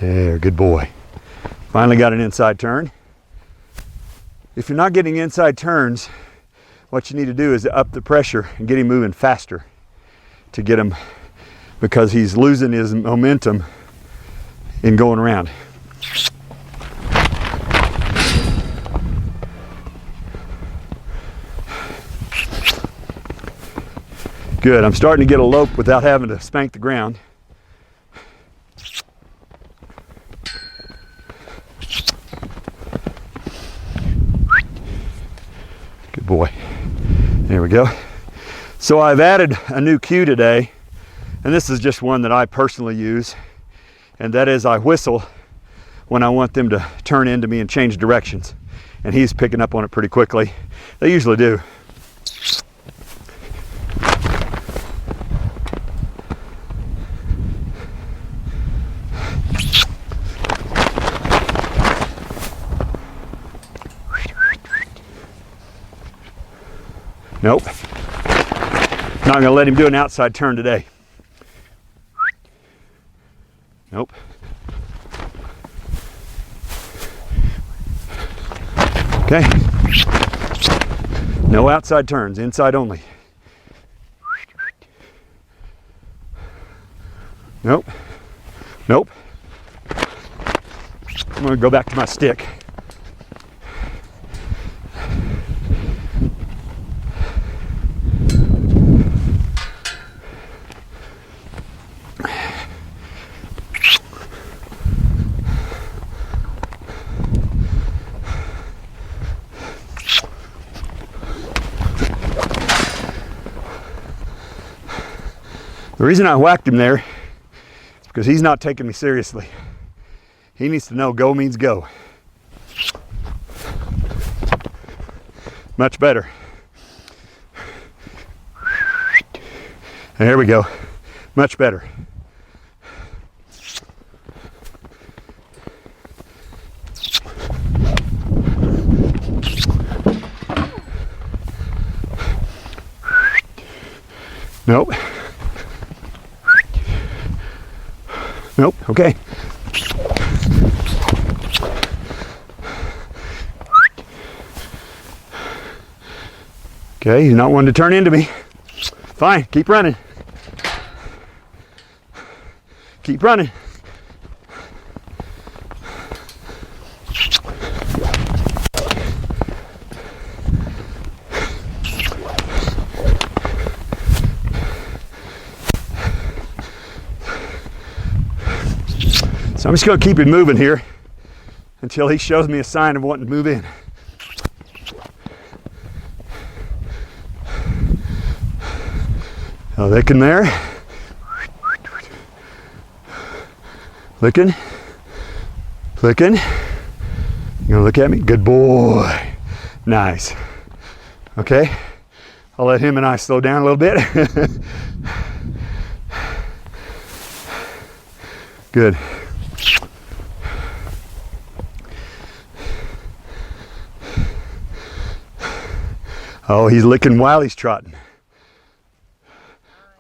There, good boy. Finally got an inside turn. If you're not getting inside turns, what you need to do is up the pressure and get him moving faster to get him, because he's losing his momentum in going around. Good, I'm starting to get a lope without having to spank the ground. Good boy. There we go. So I've added a new cue today, and this is just one that I personally use, and that is I whistle when I want them to turn into me and change directions. And he's picking up on it pretty quickly. They usually do. Nope. Not gonna let him do an outside turn today. Nope. Okay. No outside turns, inside only. Nope. Nope. I'm gonna go back to my stick. The reason I whacked him there is because he's not taking me seriously. He needs to know go means go. Much better. There we go. Much better. Nope. Nope, okay. Okay, he's not wanting to turn into me. Fine, keep running. Keep running. So I'm just going to keep it moving here until he shows me a sign of wanting to move in. Oh, licking there. Licking. Licking. You gonna look at me? Good boy. Nice. Okay. I'll let him and I slow down a little bit. Good. Oh, he's licking while he's trotting.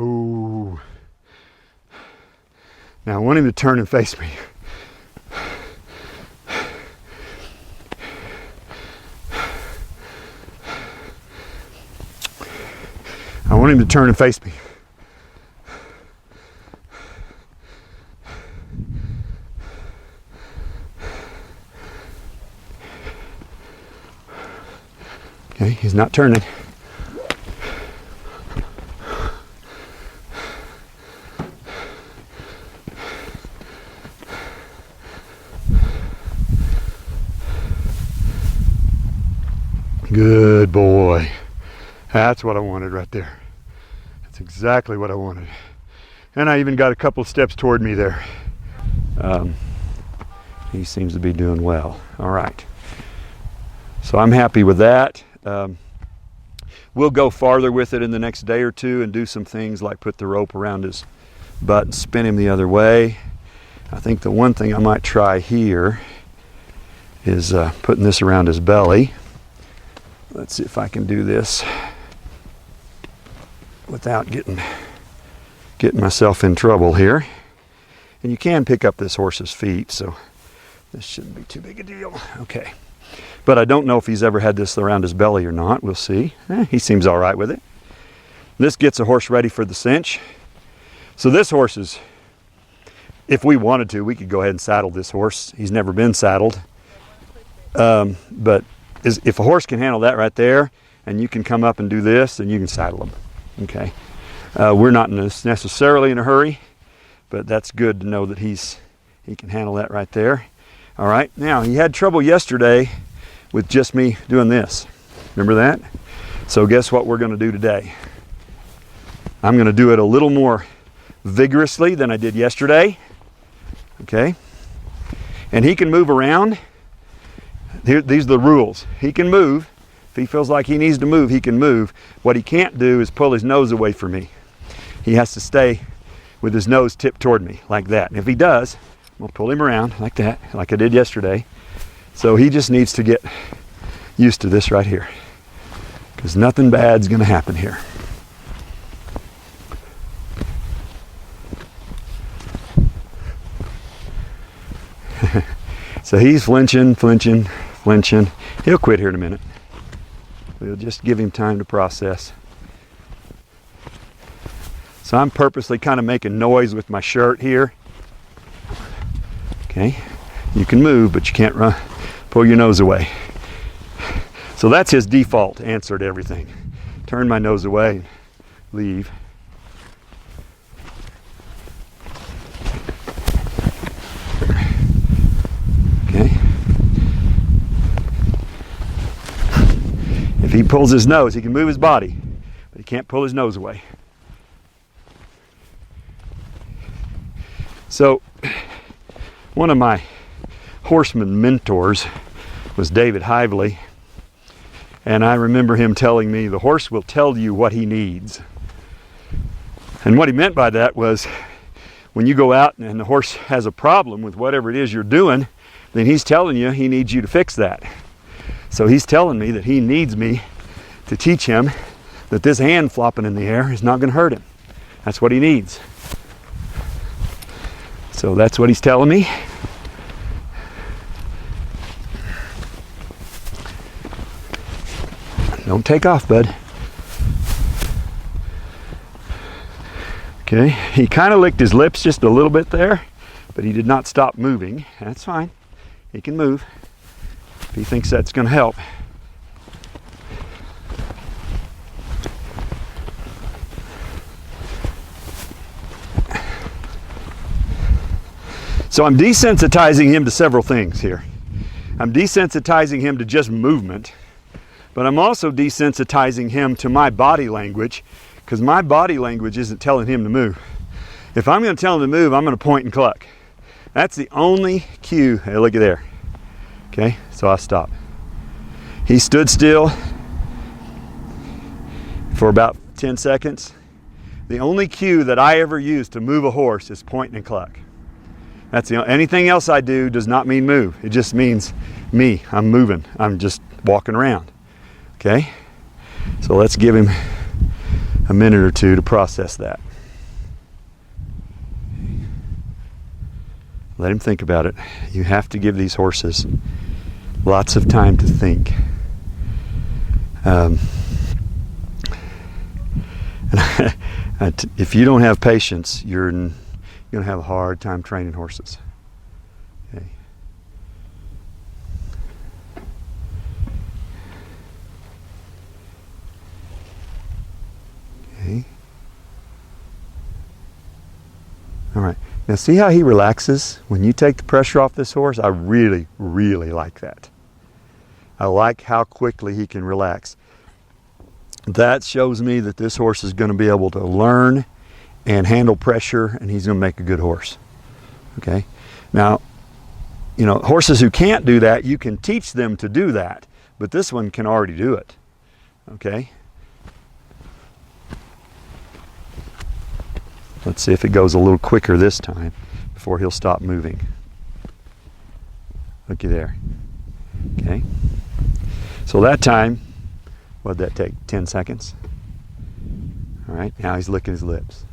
Ooh. Now I want him to turn and face me. I want him to turn and face me. Okay, he's not turning. Good boy. That's what I wanted right there. That's exactly what I wanted. And I even got a couple of steps toward me there. He seems to be doing well. All right. So I'm happy with that. We'll go farther with it in the next day or two and do some things like put the rope around his butt and spin him the other way. I think the one thing I might try here is putting this around his belly. Let's see if I can do this without getting myself in trouble here. And you can pick up this horse's feet, so this shouldn't be too big a deal. Okay. But I don't know if he's ever had this around his belly or not. We'll see. He seems all right with it. This gets a horse ready for the cinch. So this horse is, if we wanted to, we could go ahead and saddle this horse. He's never been saddled. But if a horse can handle that right there, and you can come up and do this, then you can saddle him. Okay. We're not necessarily in a hurry, but that's good to know that he can handle that right there. All right. Now, he had trouble yesterday with just me doing this. Remember that? So guess what we're going to do today? I'm going to do it a little more vigorously than I did yesterday. Okay. And he can move around. These are the rules. He can move. If he feels like he needs to move, he can move. What he can't do is pull his nose away from me. He has to stay with his nose tipped toward me like that. And if he does, we'll pull him around like that, like I did yesterday. So he just needs to get used to this right here, because nothing bad's going to happen here. So he's flinching. He'll quit here in a minute. We'll just give him time to process. So I'm purposely kind of making noise with my shirt here. Okay, you can move, but you can't pull your nose away. So that's his default answer to everything. Turn my nose away and leave. Okay. If he pulls his nose, he can move his body, but he can't pull his nose away. So, one of my horseman mentors was David Hively, and I remember him telling me the horse will tell you what he needs. And what he meant by that was, when you go out and the horse has a problem with whatever it is you're doing, then he's telling you he needs you to fix that. So he's telling me that he needs me to teach him that this hand flopping in the air is not going to hurt him. That's what he needs. So that's what he's telling me. Don't take off, bud. Okay, he kind of licked his lips just a little bit there, but he did not stop moving. That's fine. He can move if he thinks that's going to help. So I'm desensitizing him to several things here. I'm desensitizing him to just movement, but I'm also desensitizing him to my body language, because my body language isn't telling him to move. If I'm going to tell him to move, I'm going to point and cluck. That's the only cue. Hey, look at there. Okay, so I stop. He stood still for about 10 seconds. The only cue that I ever use to move a horse is point and cluck. That's anything else I do does not mean move. It just means me. I'm moving. I'm just walking around. Okay? So let's give him a minute or two to process that. Let him think about it. You have to give these horses lots of time to think. If you don't have patience, you're going to have a hard time training horses. Okay. Okay. All right. Now see how he relaxes when you take the pressure off this horse? I really, really like that. I like how quickly he can relax. That shows me that this horse is going to be able to learn and handle pressure, and he's going to make a good horse. Okay? Now, you know, horses who can't do that, you can teach them to do that, but this one can already do it. Okay? Let's see if it goes a little quicker this time before he'll stop moving. Looky there. Okay? So that time, what'd that take? 10 seconds? All right, now he's licking his lips.